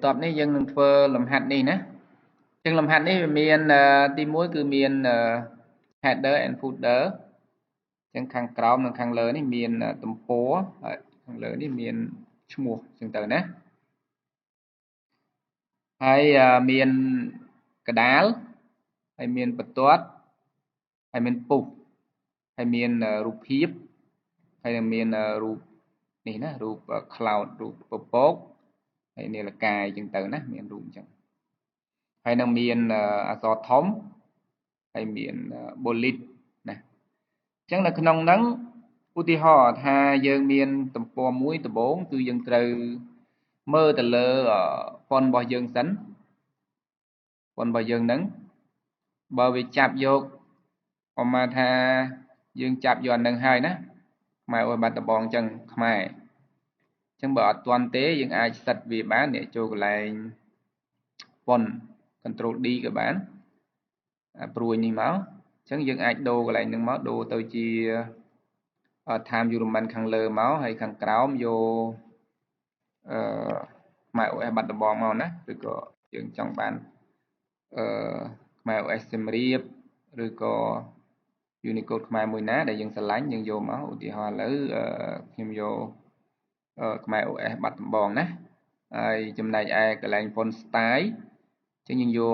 តបនេះយើងនឹងធ្វើលំហាត់នេះណាចឹងលំហាត់នេះវាមានទី1គឺមាន header and footer ចឹងខាងក្រោមនិងខាងលើនេះមានទំព័រហើយខាងលើនេះមានឈ្មោះចឹងទៅណាហើយមានកដាលហើយមានបន្ទាត់ហើយមានពុះហើយមានរូបភាពហើយនឹងមានរូបនេះណារូប cloud រូបពពកហើយនាឡិកាអញ្ចឹងទៅណាមានរូបអញ្ចឹងហើយនឹងមានអក្សរធំហើយមាន bullet ណាអញ្ចឹងនៅក្នុងហ្នឹងឧទាហរណ៍ថាយើងមានទំព័រមួយដំបូងគឺយើងត្រូវមើលទៅលើ font របស់យើងសិន font របស់យើងហ្នឹងបើវាចាប់យកប្រហែលថាយើងចាប់យកអានឹងហើយណាខ្មែរអុយបាត់ដំបងអញ្ចឹងខ្មែរអញ្ចឹងបើអត់ទាន់ទេយើងអាចសិតវាបានអ្នកចូលកន្លែង font Control D ក៏បានព្រួយនេះមកអញ្ចឹងយើងអាចដូរកន្លែងហ្នឹងមកដូរទៅជា Time New Roman ខាងលើមកហើយខាងក្រោមយកខ្មែរ OS បាត់ដំបងមកណាឬក៏យើងចង់បានខ្មែរ OS សំរៀបឬក៏ Unicode ខ្មែរមួយណាដែលយើងស្រឡាញ់យើងយកមកឧទាហរណ៍ឥឡូវខ្ញុំយកខ្មែរ OS បាត់ដំបងណាហើយចំណែកឯកន្លែង font style អញ្ចឹងយើងយក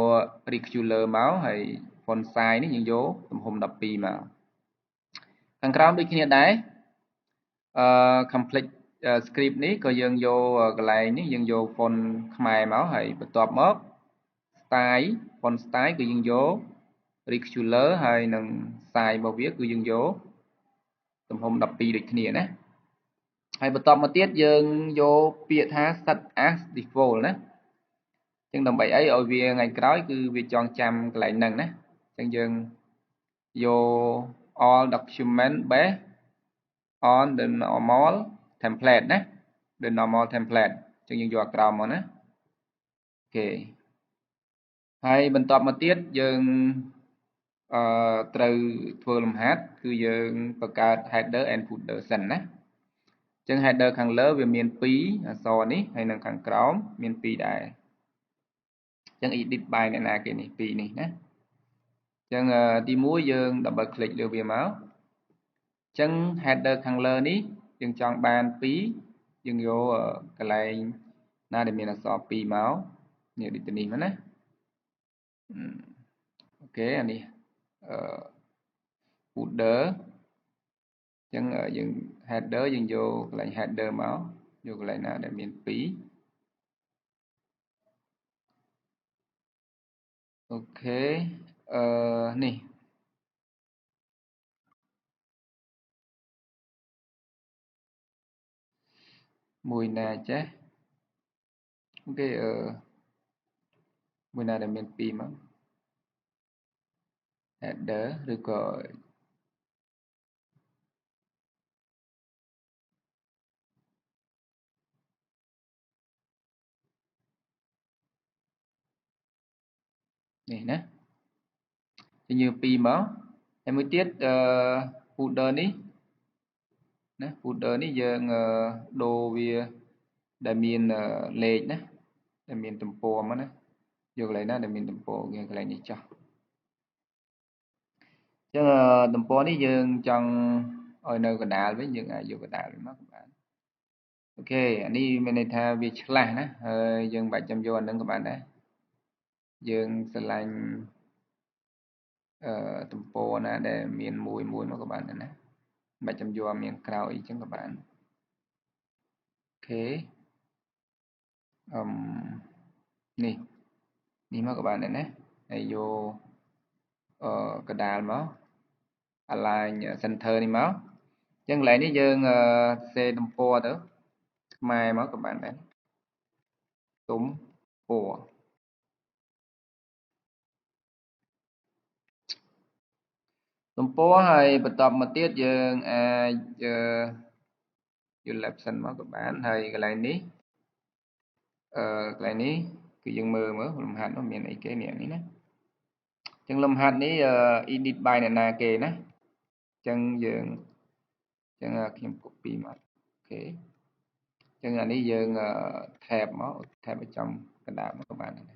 Regular មកហើយ font size នេះយើងយកទំហំ12មកខាងក្រោមដូចគ្នាដែរcomplete script នេះក៏យើងយកកន្លែងនេះយើងយក font ខ្មែរមកហើយបន្ទាប់មក style font style គឺយើងយក Regular ហើយនឹង size របស់វាគឺយើងយកទំហំ12ដូចគ្នាណាហើយបន្ទាប់មកទៀតយើងយកពាក្យថា set as default ណាអញ្ចឹងដើម្បីអីឲ្យវាថ្ងៃក្រោយគឺវាចងចាំកន្លែងហ្នឹងណាអញ្ចឹងយើងយក all document based on the normal template ណា the normal template អញ្ចឹងយើងយកក្រោមមកណាអូខេហើយបន្ទាប់មកទៀតយើងត្រូវធ្វើលំហាត់គឺយើងបង្កើត header and footer សិនណាអញ្ចឹង header ខាងលើវាមាន2អក្សរនេះហើយនៅខាងក្រោមមាន2ដែរអញ្ចឹង edit by អ្នកណាគេនេះ2នេះណាអញ្ចឹងទី1យើង double click លើវាមកអញ្ចឹង header ខាងលើនេះយើងចង់បាន2យើងយកកន្លែងណាដែលមានអក្សរ2មកនេះដូចនេះមកណាអូខេអានេះfooter អញ្ចឹងយើង header យើងយកកន្លែង header មកយកកន្លែងណាដែលមាន2អូខេនេះមួយណាចេះអូខេមួយណាដែលមាន2មក header ឬក៏នេះណាយើងយក2មកហើយមួយទៀតfooter នេះណា footer នេះយើងដូរវាដែលមានលេខណាដែលមានទំព័រមកណាយកកន្លែងណាដែលមានទំព័រយើងកន្លែងនេះចោះអញ្ចឹងទំព័រនេះយើងចង់ឲ្យនៅកណ្ដាលវិញយើងអាចយកកណ្ដាលមកក៏បានអូខេអានេះមានន័យថាវាឆ្លាស់ណាហើយយើងបាច់ចាំយកអានឹងក៏បានដែរយើងស្រឡាញ់ទំព័រណាដែលមានមួយមកក៏បានដែរណាបាច់ចាំយកមានក្រៅអីចឹងក៏បានអូខេនេះមកក៏បានដែរណាហើយយកកដាលមក align center នេះមកអញ្ចឹងកន្លែងនេះយើងសេទំព័រទៅខ្មែរមកក៏បានដែរទំព័រហើយបន្ទាប់មកទៀតយើងអាចយក option មកក៏បានហើយកន្លែងនេះកន្លែងនេះគឺយើងមើលលំហាត់នោះមានអីគេនេះណាអញ្ចឹងលំហាត់នេះedit by អ្នកណាគេណាអញ្ចឹងយើងខ្ញុំ copy មកអូខេអញ្ចឹងអានេះយើង tab មក tab ឲ្យចំ កណ្ដាលមកក៏បានដែរអ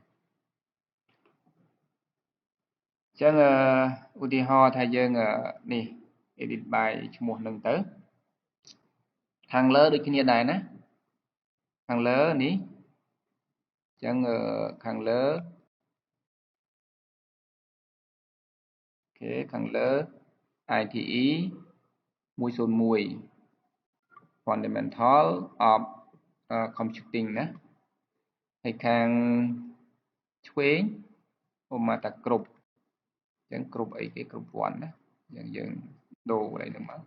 ញ្ចឹងឧទាហរណ៍ថាយើងនេះ edit by ឈ្មោះនឹងទៅខាងលើដូចគ្នាដែរណាខាងលើនេះអញ្ចឹងខាងលើអូខេខាងលើ ITE 101 Fundamental of Computing ណាហើយខាងឆ្វេងមកតាគ្រប់អញ្ចឹងគ្រប់អីគេគ្រប់វ័នណាអញ្ចឹងយើងដូរអីហ្នឹងមក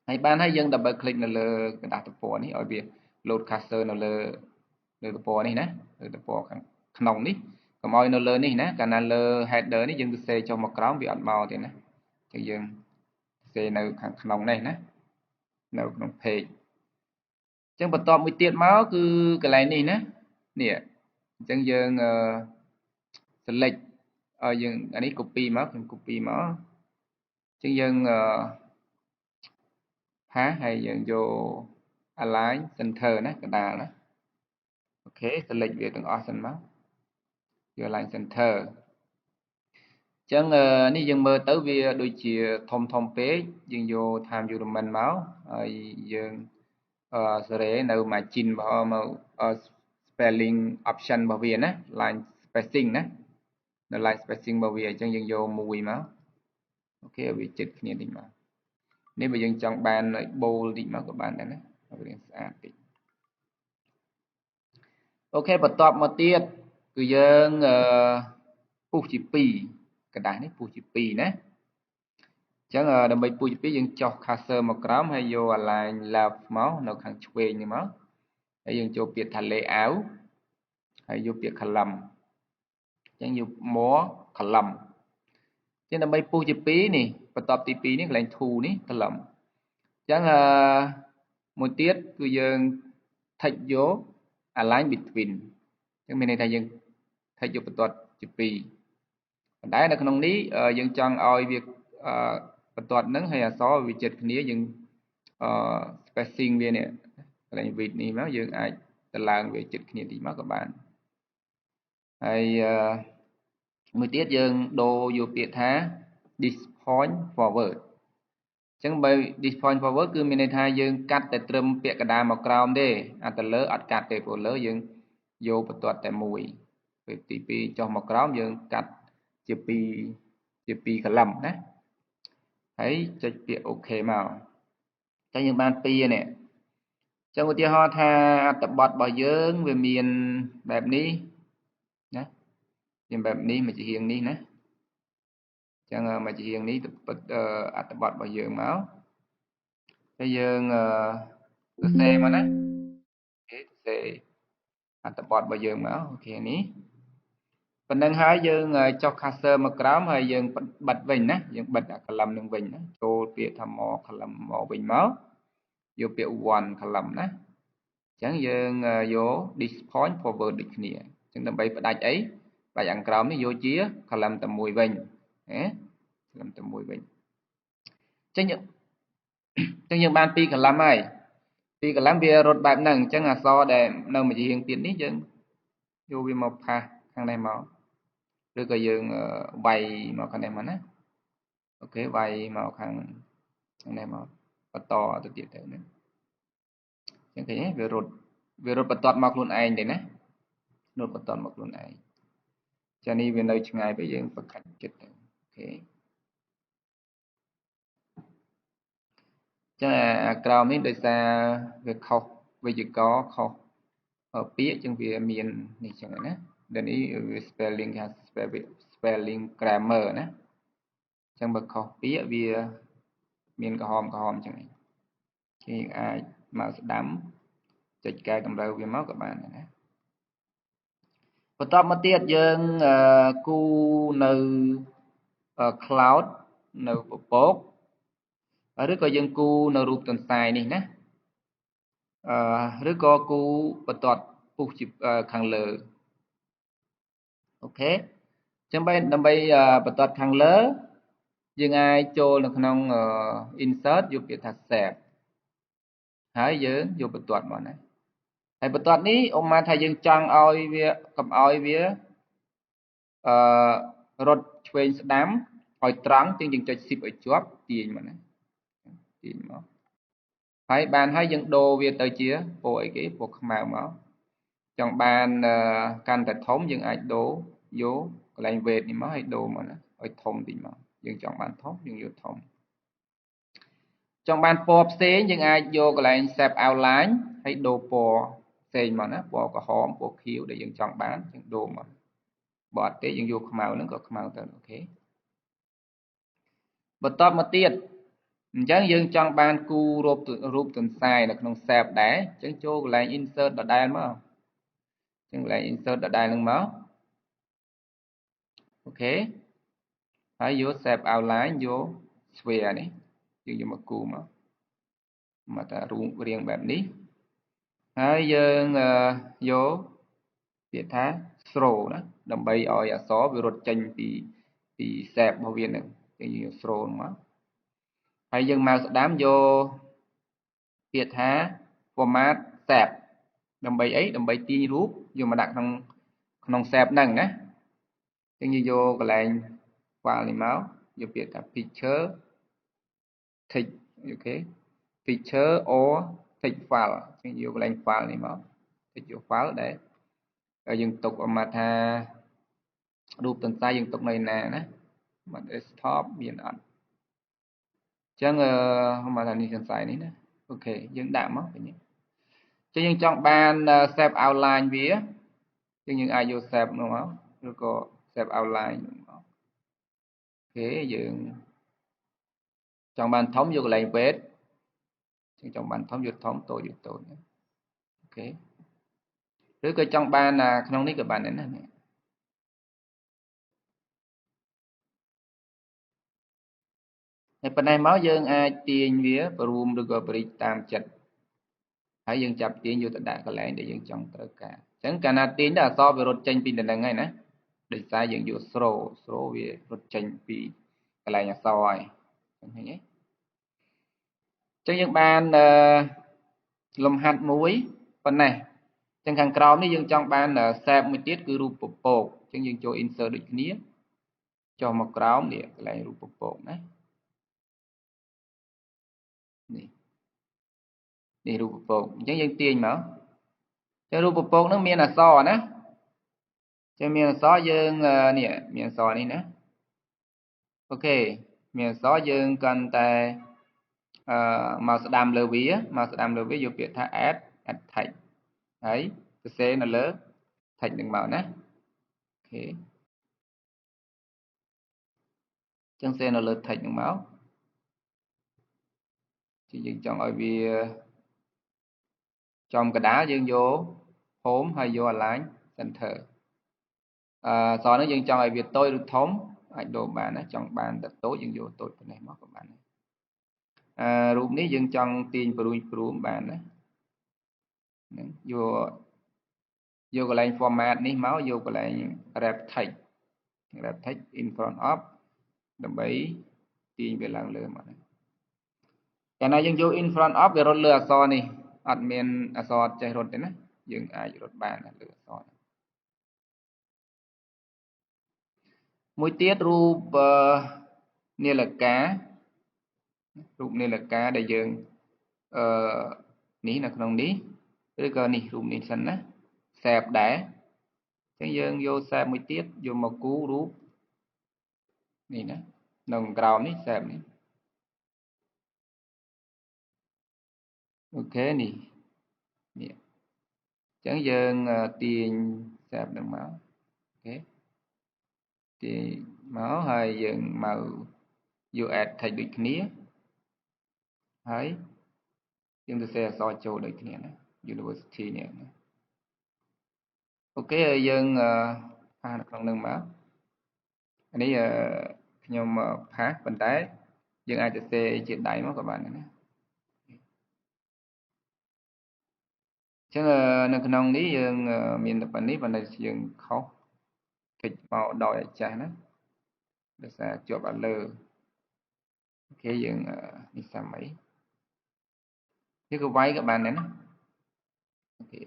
ហើយបានហើយយើង double click នៅលើกระดาษទំព័រនេះឲ្យវា load cursor នៅលើទំព័រនេះណាលើទំព័រខាងក្នុងនេះកុំឲ្យនៅលើនេះណាកាលណាលើ header នេះយើងទៅសេចុះមកក្រោមវាអត់មកទេណាអញ្ចឹងយើងសេនៅខាងក្នុងនេះណានៅក្នុង page អញ្ចឹងបន្ទាប់មួយទៀតមកគឺកន្លែងនេះណានេះអញ្ចឹងយើង select ឲ្យយើងអានេះ copy មកខ្ញុំ copy មកអញ្ចឹងយើងហើយយើងយក align center ណាកណ្ដាលណាអូខេ select វាទាំងអស់សិនមកយក align center អញ្ចឹងនេះយើងមើលទៅវាដូចជាធំពេកយើងយក time element មកហើយយើងសេរីនៅ margin របស់មក spelling option របស់វាណា line spacing ណានៅ line spacing របស់វាអញ្ចឹងយើងយក1មកអូខេវាជិតគ្នាតិចមកនេះបើយើងចង់បានឲ្យ bold តិចមកក៏បានដែរណាឲ្យវាស្អាតតិចអូខេបន្ទាប់មកទៀតគឺយើងពុះជា2กระดาษនេះពុះជា2ណាអញ្ចឹងដើម្បីពុះជា2យើងចុះ cursor មកក្រោមហើយយក align left មកនៅខាងឆ្វេងនេះមកហើយយើងចូលពាក្យថា layout ហើយយកពាក្យ column អញ្ចឹងយក more column អញ្ចឹងដើម្បីពុះជា2នេះបន្ទាប់ទី2នេះកន្លែង tool នេះ column អញ្ចឹងមួយទៀតគឺយើង take យក align between អញ្ចឹងមានន័យថាយើង take យកបន្ទាត់ជា2ប៉ុន្តែនៅក្នុងនេះយើងចង់ឲ្យវាបន្ទាត់ហ្នឹងហើយអក្សរវាជិតគ្នាយើង spacing វានេះកន្លែង width នេះមកយើងអាចតម្លើងវាជិតគ្នាតិចមកក៏បានហើយមួយទៀតយើងដូរយកពាក្យថា this point forward អញ្ចឹងបើ this point forward គឺមានន័យថាយើងកាត់តែត្រឹមពាក្យកណ្ដាលមកក្រោមទេអាទៅលើអត់កាត់ទេព្រោះលើយើងយកបន្ទាត់តែមួយពេលទី2ចុះមកក្រោមយើងកាត់ជា2 column ណាហើយចុចពាក្យ OK មកអញ្ចឹងយើងបាន2នេះអញ្ចឹងឧទាហរណ៍ថាអត្ថបទរបស់យើងវាមានបែបនេះណាមានបែបនេះមួយជារៀងនេះណាអញ្ចឹងមួយជារៀងនេះអត្ថបទរបស់យើងមកហើយយើងសរសេរមកណាអូខេសរសេរអត្ថបទរបស់យើងមកអូខេនេះប៉ុណ្្នឹងហើយយើងចុះ cursor មកក្រោមហើយយើងបិទវិញណាយើងបិទអា column នឹងវិញណាចូលពាក្យថា more column មកវិញមកយកពាក្យ one column ណាអញ្ចឹងយើងយក this point forward ដូចគ្នាអញ្ចឹងដើម្បីផ្ដាច់អីផ្ដាច់ខាងក្រោមនេះយកជា column តែមួយវិញណា column តែមួយវិញអញ្ចឹងយើងបាន2 column ហើយ2 column វារត់បែបហ្នឹងអញ្ចឹងអក្សរដែលនៅមួយជារៀងទៀតនេះយើងយកវាមកផាសខាងនេះមកឬក៏យើងវាយមកខាងនេះមកណាអូខេវាយមកខាងនេះមកបន្តទៅទៀតទៅណាអញ្ចឹងឃើញទេវារត់បន្ទាត់មកខ្លួនឯងទេណារត់បន្ទាត់មកខ្លួនឯងចានេះវានៅឆ្ងាយពេលយើងបង្កាច់ចិត្តទៅអូខេចឹងអាក្រោមនេះដោយសារវាខុសវេយ្យាករណ៍ខុសពាក្យចឹងវាមាននេះចឹងណាដែលនេះវា spelling ថា spelling grammar ណាចឹងបើខុសពាក្យវាមានក្រហមចឹងឯងគេអាចមកស្ដាំចុចកែតម្រូវវាមកក៏បានដែរណាបន្ទាប់មកទៀតយើងគូនៅ cloud នៅពពកឬក៏យើងគូនៅរូបទន្សាយនេះណាឬក៏គូបន្ទាត់ពុះជាខាងលើអូខេចឹងដើម្បីបន្ទាត់ខាងលើយើងអាចចូលនៅក្នុង insert យកពាក្យថា save ហើយយើងយកបន្ទាត់មកណា ហើយបន្ទាត់នេះអូម៉ាថាយើងចង់ឲ្យវាកុំឲ្យវារត់ឆ្វេងស្ដាំឲ្យត្រង់ជាងយើងចុច shift ឲ្យជាប់ទាញមកណាទាញមកហើយបានហើយយើងដូរវាទៅជាពណ៌អីគេពណ៌ខ្មៅមកចង់បានកាន់តែធំយើងអាចដូរយកកន្លែង weight នេះមកឲ្យដូរមកណាឲ្យធំតិចមកយើងចង់បានធំយើងយកធំចង់បានពណ៌ផ្សេងយើងអាចយកកន្លែង shape outline ហើយដូរពណ៌ផ្សេងមកណាពណ៌ក្រហមពណ៌ខៀវដែលយើងចង់បានយើងដូរមកបើអត់ទេយើងយកខ្មៅហ្នឹងក៏ខ្មៅទៅអូខេបន្តមកទៀតអញ្ចឹងយើងចង់បានគូរូបទន្សាយនៅក្នុង shape ដែរអញ្ចឹងចូលកន្លែង insert ដដែលមកអញ្ចឹងកន្លែង insert ដដែលហ្នឹងមកអូខេហើយយក shape outline យក sphere នេះយើងយកមកគូមកថារូបរាងបែបនេះហើយយើងយកពាក្យថា throw ណាដើម្បីឲ្យអក្សរវារត់ចេញពី shape របស់វានឹងយើងយក throw មកហើយយើងមកស្ដាំយកពាក្យថា format shape ដើម្បីអីដើម្បីទាញរូបយកមកដាក់ក្នុង shape ហ្នឹងណាអញ្ចឹងយើងយកកន្លែង file នេះមកយកពាក្យថា picture text អូខេ picture or text file អញ្ចឹងយកកន្លែង file នេះមកតិចយក file ដែលយើងទុកឲ្យមកថារូបទន្សាយយើងទុកនៅណាណាមក desktop មានអត់អញ្ចឹងមកថានេះទន្សាយនេះណាអូខេយើងដាក់មកវិញអញ្ចឹងយើងចង់បាន shape outline វាយើងអាចយក shape នោះមកឬក៏ shape outline មកអូខេយើងចង់បានធំយកកន្លែង weight ចង់បានធំយកធំតូចយកតូចអូខេឬក៏ចង់បានក្នុងនេះក៏បានដែរណាហើយប៉ុណ្ណេះមកយើងអាចទាញវាព្រមឬក៏ប្រិចតាមចិត្តហើយយើងចាប់ទាញយកទៅដាក់កន្លែងដែលយើងចង់ត្រូវការអញ្ចឹងកាលណាទាញទៅអក្សរវារត់ចេញពីដំណឹងហើយណាដោយសារយើងយក throw វារត់ចេញពីកន្លែងអក្សរហើយឃើញទេអញ្ចឹងយើងបានលំហាត់មួយប៉ុណ្ណេះអញ្ចឹងខាងក្រោមនេះយើងចង់បាន shape មួយទៀតគឺរូបពពកអញ្ចឹងយើងចូល insert ដូចគ្នាចុះមកក្រោមនេះកន្លែងរូបពពកណានេះរូបពពកអញ្ចឹងយើងទាញមកតែរូបពពកហ្នឹងមានអក្សរណាចឹងមានអក្សរយើងនេះមានអក្សរនេះណាអូខេមានអក្សរយើងកាន់តែមកស្ដាំលើវាយកពាក្យថា add text ហើយសរសេរនៅលើ text នឹងមកណាអូខេចឹងសរសេរនៅលើ text នឹងមកជាយើងចង់ឲ្យវាចំកដាលយើងយក home ហើយយក align center អសនេះយើងចង់ឲ្យវាតូចឬធំអាចដូរបានណាចង់បានតែតូចយើងយកតូចប៉ុណ្ណេះមកក៏បានដែររូបនេះយើងចង់ទាញព្រួមបានណាហ្នឹងយកកន្លែង format នេះមកយកកន្លែង wrap text in front of ដើម្បីទាញវាឡើងលើមកណាកាលណាយើងយក in front of វារត់លើអក្សរនេះអត់មានអក្សរចេះរត់ទេណាយើងអាចរត់បានលើអក្សរមួយទៀតរូបនាឡិកាដែលយើងនេះនៅក្នុងនេះឬក៏នេះរូបនេះសិនណា shape ដែរអញ្ចឹងយើងយក shape មួយទៀតយកមកគូររូបនេះណានៅក្រោមនេះ shape នេះអូខេនេះអញ្ចឹងយើងទាញ shape នឹងមកអូខេទាញមកហើយយើងមកយក add text ដូចគ្នាហើយយើងសរសេរអក្សរចូលដូចគ្នាណា university នេះអូខេយើងផាសនៅក្នុងនឹងមកនេះខ្ញុំផាសប៉ុន្តែយើងអាចសរសេរជាដៃមកក៏បានដែរណាអញ្ចឹងនៅក្នុងនេះយើងមានតែប៉ុណ្នេះប៉ុន្តែយើងខុសគិតមកដោយអាចារ្យណាដោយសារជាប់អត់លើអូខេយើងនេះសាមីនេះក៏វាយក៏បានដែរណាអូខេ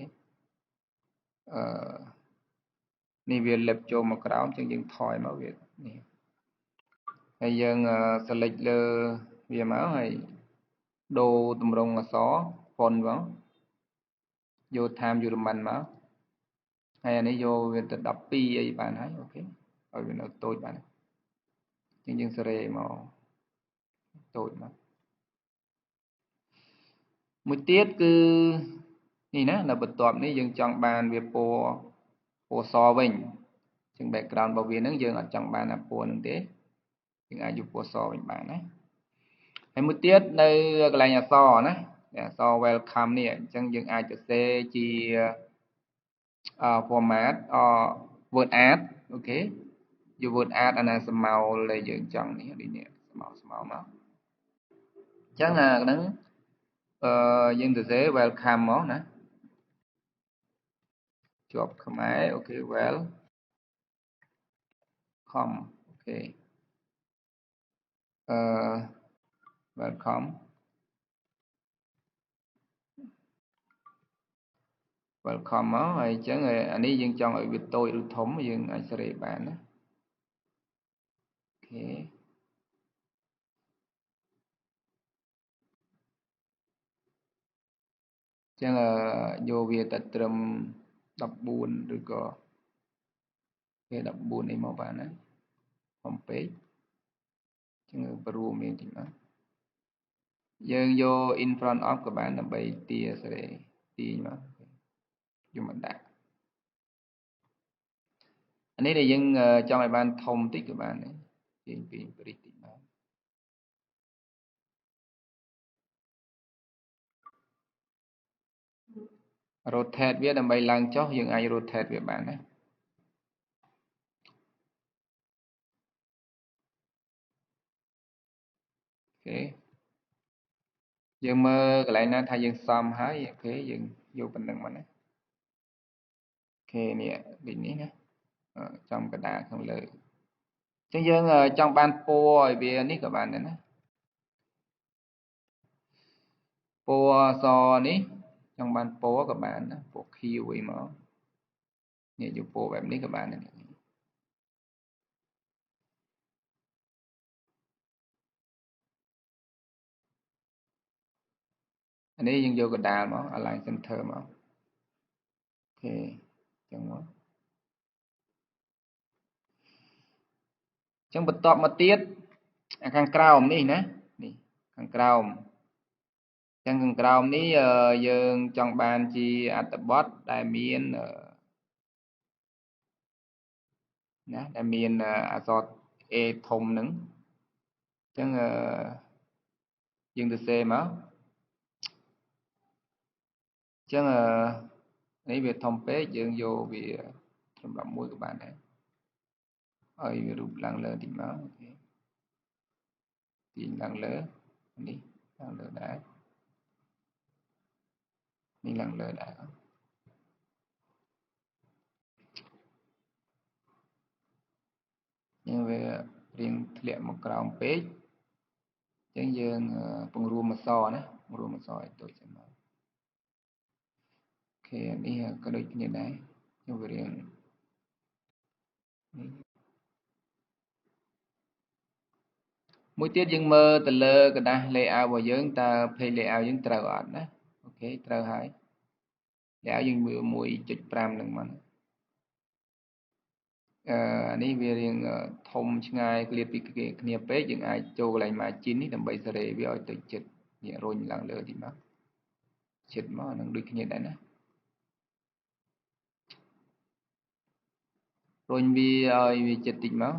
នេះវាលិបចូលមកក្រោមអញ្ចឹងយើងថយមកវានេះហើយយើង select លើវាមកហើយដូរតម្រងអក្សរ font មកយក time Roman មកហើយអានេះយកវាទៅ12អីបានហើយអូខេឲ្យវានៅតូចបានអញ្ចឹងយើងសេរីមកតូចមកមួយទៀតគឺនេះណានៅបន្ទាប់នេះយើងចង់បានវាពណ៌សវិញអញ្ចឹង background របស់វាហ្នឹងយើងអត់ចង់បានអាពណ៌ហ្នឹងទេយើងអាចយកពណ៌សវិញបានណាហើយមួយទៀតនៅកន្លែងអក្សរណាអក្សរ welcome នេះអញ្ចឹងយើងអាចសរសេរជា format word art អូខេយក word art អាណាស្មៅដែលយើងចង់នេះនេះស្មៅមកអញ្ចឹងអាហ្នឹងយើងសរសេរ welcome មកណាជាប់ខ្មែរអូខេ welcome អូខេwelcome មកហើយអញ្ចឹងអានេះយើងចង់ឲ្យវាតូចឬធំយើងអាចសេរីបានណាអូខេអញ្ចឹងយកវាទៅត្រឹម14ឬក៏គេ14នេះមកបានណាធំពេកអញ្ចឹងព្រមមានតិចណាយើងយក in front of ក៏បានដើម្បីទាសេរីទាញមកយកមកដាក់អានេះដែលយើងចង់ឲ្យបានធំតិចក៏បានដែរទាញពីព្រិចតិចបានrotate វាដើម្បីឡើងចុះយើងអាច rotate វាបានណាអូខេយើងមើលកន្លែងណាថាយើងសមហើយអូខេយើងយកប៉ុណ្្នឹងមកណាអូខេនេះដូចនេះណាចំកណ្ដាលខាងលើអញ្ចឹងយើងចង់បានពណ៌ឲ្យវានេះក៏បានដែរណាពណ៌អសនេះចង់បានពណ៌ក៏បានណាពណ៌ខៀវអីមកនេះយកពណ៌បែបនេះក៏បានដែរអានេះយើងយកកណ្ដាលមក align center មកអូខេអញ្ចឹងមកអញ្ចឹងបន្ទាប់មកទៀតខាងក្រោមនេះណានេះខាងក្រោមអញ្ចឹងខាងក្រោមនេះយើងចង់បានជាអត្ថបទដែលមានណាដែលមានអក្សរ A ធំហ្នឹងអញ្ចឹងយើងទៅសេមកអញ្ចឹងនេះវាធំពេកយើងយកវាត្រឹម11ក៏បានដែរឲ្យវារូបឡើងលើតិចមកអូខេទាញឡើងលើនេះឡើងលើដែរនេះឡើងលើដែរយើងវារៀងធ្លាក់មកក្រោមពេកអញ្ចឹងយើងពង្រួមអក្សរណាពង្រួមអក្សរឲ្យតូចចឹងមកអូខេនេះក៏ដូចគ្នាដែរយើងវារៀងមួយទៀតយើងមើលទៅលើกระดาษ layout របស់យើងតើ page layout យើងត្រូវអត់ណាអូខេត្រូវហើយ layout យើងមើល 1.5 នឹងមកអានេះវារៀងធំឆ្ងាយឃ្លាតពីគ្នាពេកយើងអាចចូលកន្លែង margin នេះដើម្បីសេរីវាឲ្យទៅចិត្តនេះរុញឡើងលើតិចមកចិត្តមកនឹងដូចគ្នាដែរណារុញវាឲ្យវាចិត្តតិចមក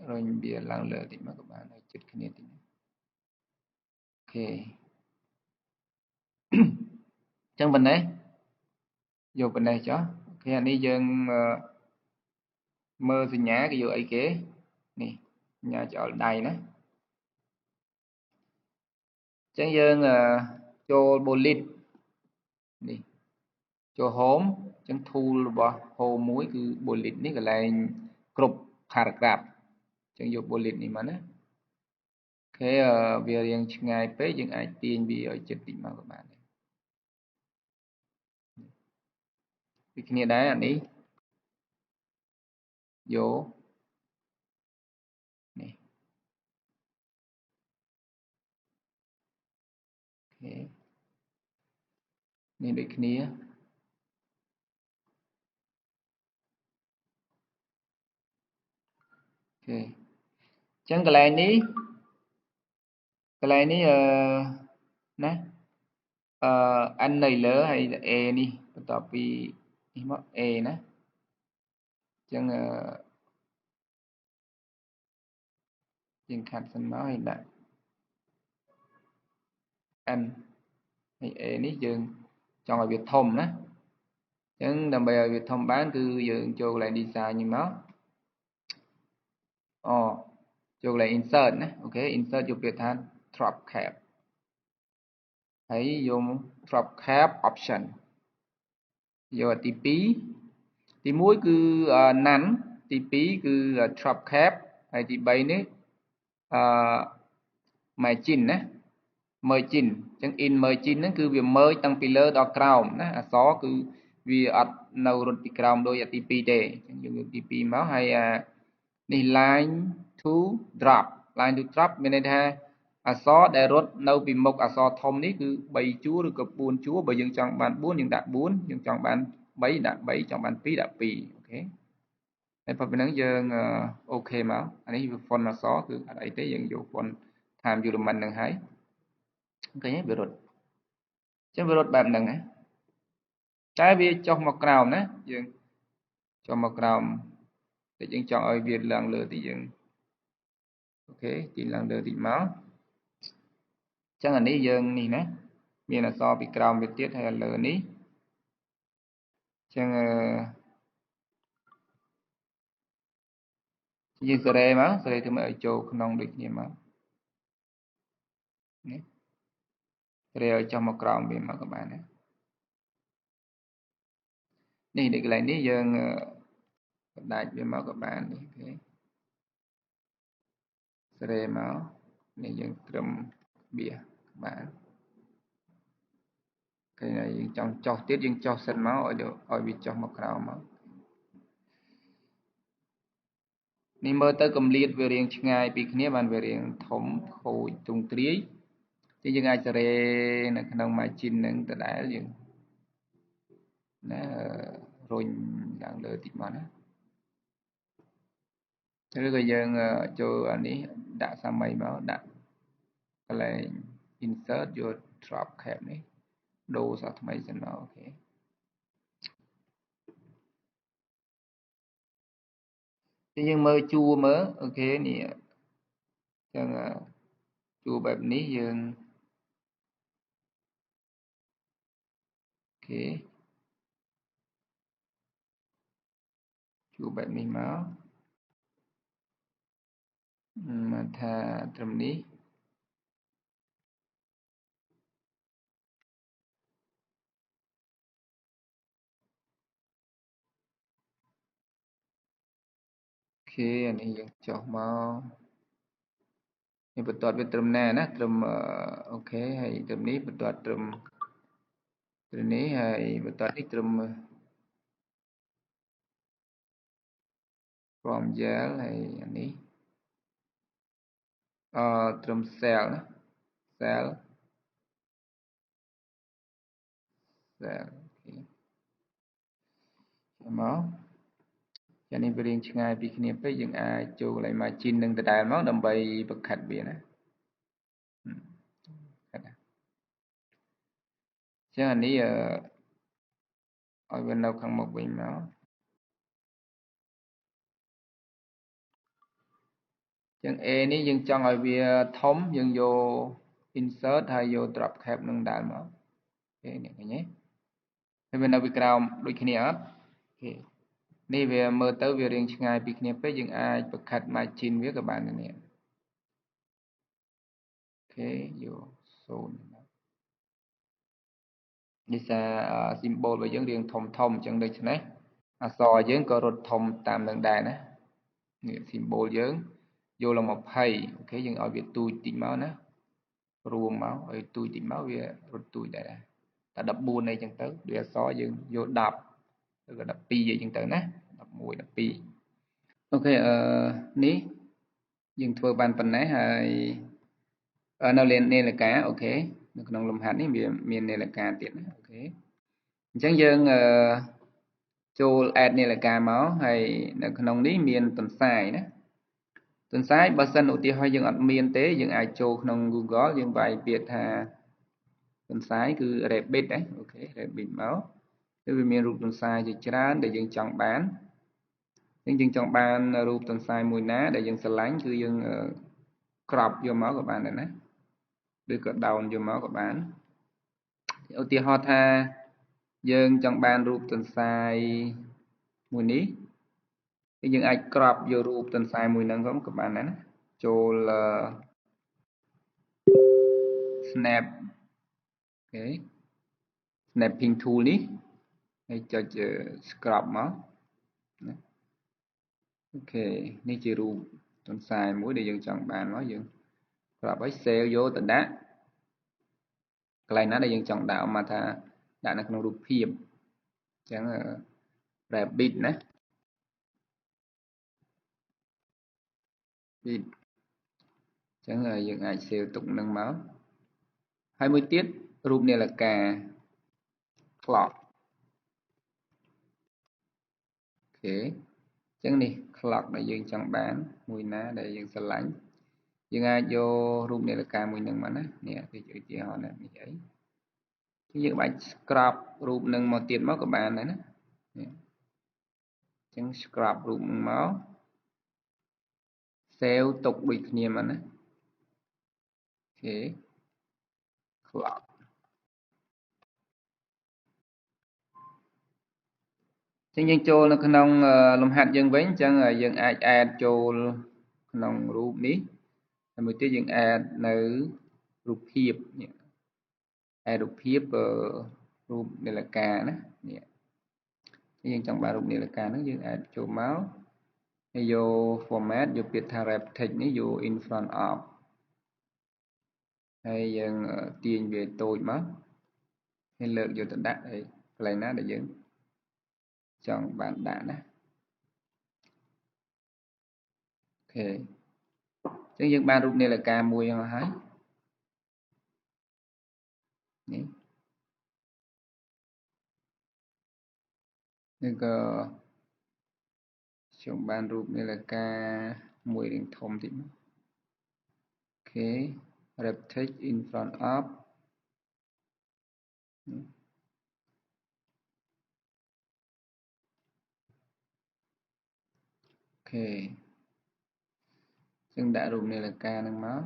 រុញវាឡើងលើតិចមកក៏បានឲ្យចិត្តគ្នាតិចអូខេអញ្ចឹងប៉ុណ្ណេះយកប៉ុណ្ណេះចុះអូខេអានេះយើងមើលសញ្ញាគេយកអីគេនេះសញ្ញាចោលដៃណាអញ្ចឹងយើងចូល bullet នេះចូល home អញ្ចឹង tool របស់ home មួយគឺ bullet នេះកន្លែងគ្រប់ paragraph អញ្ចឹងយក bullet នេះមកណាអូខេវារៀងឆ្ងាយពេកយើងអាចទាញវាឲ្យជិតតិចមកក៏បាន ដូចគ្នាដែរអានេះយកនេះអូខេនេះដូចគ្នាអូខេអញ្ចឹងកន្លែងនេះណាn នៅលើហើយ a នេះបន្ទាប់ពីនេះមក a ណាអញ្ចឹងយើងខាត់សិនមកហើយដាក់ n ហើយ a នេះយើងចង់ឲ្យវាធំណាអញ្ចឹងដើម្បីឲ្យវាធំបានគឺយើងចូលកន្លែង design នេះមកចូលកន្លែង insert ណាអូខេ insert យកពាក្យថា drop cap ហើយយក drop cap option យកទី2ទី1គឺ none ទី2គឺ drop cap ហើយទី3នេះmargin ណា margin អញ្ចឹង in margin ហ្នឹងគឺវា merge តាំងពីលើដល់ក្រោមណាអក្សរគឺវាអត់នៅរត់ពីក្រោមដូចទី2ទេអញ្ចឹងយើងយកទី2មកហើយនេះ line to drop line to drop មានន័យថាអក្សរដែលរត់នៅពីមុខអក្សរធំនេះគឺ3ជួរឬក៏4ជួរបើយើងចង់បាន4យើងដាក់4យើងចង់បាន3ដាក់3ចង់បាន2ដាក់2អូខេហើយប៉ុណ្្នឹងយើងអូខេមកអានេះវា font អក្សរគឺអត់អីទេយើងយក font time element ហ្នឹងហើយឃើញទេវារត់អញ្ចឹងវារត់បែបហ្នឹងណាតែវាចុះមកក្រោមណាយើងចុះមកក្រោមតែយើងចង់ឲ្យវាឡើងលើទីយើងអូខេទីឡើងលើទីមកអញ្ចឹងអានេះយើងនេះណាមានអក្សរពីក្រោមវាទៀតហើយលើនេះអញ្ចឹងយើងសេរីមកសេរីធ្វើឲ្យចូលក្នុងដូចគ្នាមកនេះសេរីឲ្យចុះមកក្រោមវាមកក៏បានដែរនេះនៅកន្លែងនេះយើងបដាច់វាមកក៏បាននេះអូខេសេរីមកនេះយើងត្រឹមបៀបានគេយើងចង់ចុះទៀតយើងចុះសិនមកឲ្យវាចុះមកក្រោមមកនេះមើលទៅកម្លាតវារៀងឆ្ងាយពីគ្នាបានវារៀងធំខូចទ្រង់ទ្រាយទីយើងអាចសេរីនៅក្នុង margin នឹងដដែលយើងណារុញឡើងលើតិចមកណាឬក៏យើងចូលអានេះដាក់សាមីមកដាក់កន្លែង insert យក drop cap នេះដូរសោះថ្មីសិនមកអូខេទីយើងមើលជួរមើលអូខេនេះអញ្ចឹងជួរបែបនេះយើងអូខេជួរបែបនេះមកមកថាត្រឹមនេះអូខេអានេះយើងចុះមកនេះបន្ទាត់វាត្រឹមណាណាត្រឹមអូខេហើយត្រឹមនេះបន្ទាត់ត្រឹមនេះហើយបន្ទាត់នេះត្រឹមfrom gel ហើយអានេះត្រឹម cell ណា cell អូខេមកចានេះវារៀងឆ្ងាយពីគ្នាពេកយើងអាចចូលកន្លែង margin នឹងដដែលមកដើម្បីបង្ខិតវាណាខាត់ណាចឹងអានេះឲ្យវានៅខាងមុខវិញមកចឹង A នេះយើងចង់ឲ្យវាធំយើងយក insert ហើយយក drop cap នឹងដើរមកអូខេនេះឃើញទេហើយវានៅពីក្រោមដូចគ្នាអត់អូខេនេះវាមើលទៅវារៀងឆ្ងាយពីគ្នាពេកយើងអាចបង្ខិត margin វាក៏បានដែរនេះអូខេយក0នេះសារ symbol របស់យើងរៀងធំធំអញ្ចឹងដូច្នេះអក្សរយើងក៏រត់ធំតាមនឹងដែរណានេះ symbol យើងយកឡើង20អូខេយើងឲ្យវាទូចតិចមកណារួមមកឲ្យទូចតិចមកវារត់ទូចដែរតែ14អីចឹងទៅដូចអក្សរយើងយក10 ឬក៏12អញ្ចឹងទៅណា11 12អូខេនេះយើងធ្វើបានប៉ុណ្ណេះហើយនៅនាឡិកាអូខេនៅក្នុងលំហាត់នេះវាមាននាឡិកាទៀតណាអូខេអញ្ចឹងយើងចូល add នាឡិកាមកហើយនៅក្នុងនេះមានទន្សាយណាទន្សាយបើសិនឧទាហរណ៍យើងអត់មានទេយើងអាចចូលក្នុង Google យើងវាយពាក្យថាទន្សាយគឺ rabbit ណាអូខេ rabbit មកគឺវាមានរូបទន្សាយជាច្រើនដែលយើងចង់បានយើងចង់បានរូបទន្សាយមួយណាដែលយើងស្រឡាញ់គឺយើងcrop យកមកក៏បានដែរណាឬក៏ down យកមកក៏បានឧទាហរណ៍ថាយើងចង់បានរូបទន្សាយមួយនេះយើងអាច crop យករូបទន្សាយមួយហ្នឹងក៏បានដែរណាចូល snap អូខេ snapping tool នេះហើយចុច crop មកណាអូខេនេះជារូបទន្សាយមួយដែលយើងចង់បានមកយើង crop ឲ្យ save យកទៅដាក់កន្លែងណាដែលយើងចង់ដាក់មកថាដាក់នៅក្នុងរូបភាពអញ្ចឹង rabbit ណា អញ្ចឹងយើងអាច save ទុកនឹងមកហើយមួយទៀតរូបនាឡិកា clock អូខេអញ្ចឹងនេះ clock ដែលយើងចង់បានមួយណាដែលយើងស្រឡាញ់យើងអាចយករូបនាឡិកាមួយនឹងមកណានេះគឺឧទាហរណ៍ណានេះអីយើងបាច់ scrub រូបនឹងមកទៀតមកក៏បានដែរណាអញ្ចឹង scrub រូបនឹងមក save ទុកដូចគ្នាមកណាអូខេ clock អញ្ចឹងយើងចូលនៅក្នុងលំហាត់យើងវិញអញ្ចឹងយើងអាច add ចូលក្នុងរូបនេះហើយមួយទៀតយើង add នៅរូបភាពនេះ add រូបភាពរូបនាឡិកាណានេះយើងចង់បានរូបនាឡិកាហ្នឹងយើង add ចូលមកហើយយក format យកពាក្យថា wrap text នេះយក in front of ហើយយើងទាញវាតូចមកហើយលើកយកទៅដាក់ហើយកន្លែងណាដែលយើងចង់បានដាក់ណាអូខេអញ្ចឹងយើងបានរូបនាឡិកាមួយមកហើយនេះនេះក៏ខ្ញុំបានរូបនាឡិកាមួយរៀងធំតិចមកអូខេ wrap text in front of អូខេយើងដាក់រូបនាឡិកាហ្នឹងមក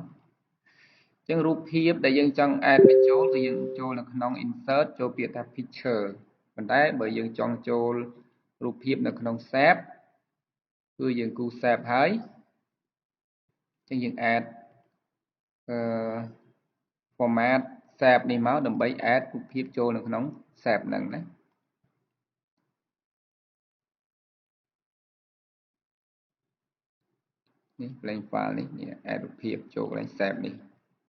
អញ្ចឹងរូបភាពដែលយើងចង់ add បញ្ចូលគឺយើងចូលនៅក្នុង insert ចូលពាក្យថា picture ប៉ុន្តែបើយើងចង់ចូលរូបភាពនៅក្នុង save គឺយើងគូ save ហើយអញ្ចឹងយើង add format save នេះមកដើម្បី add រូបភាពចូលនៅក្នុង save ហ្នឹងណានេះ blank file នេះ add រូបភាពចូលកន្លែង save នេះ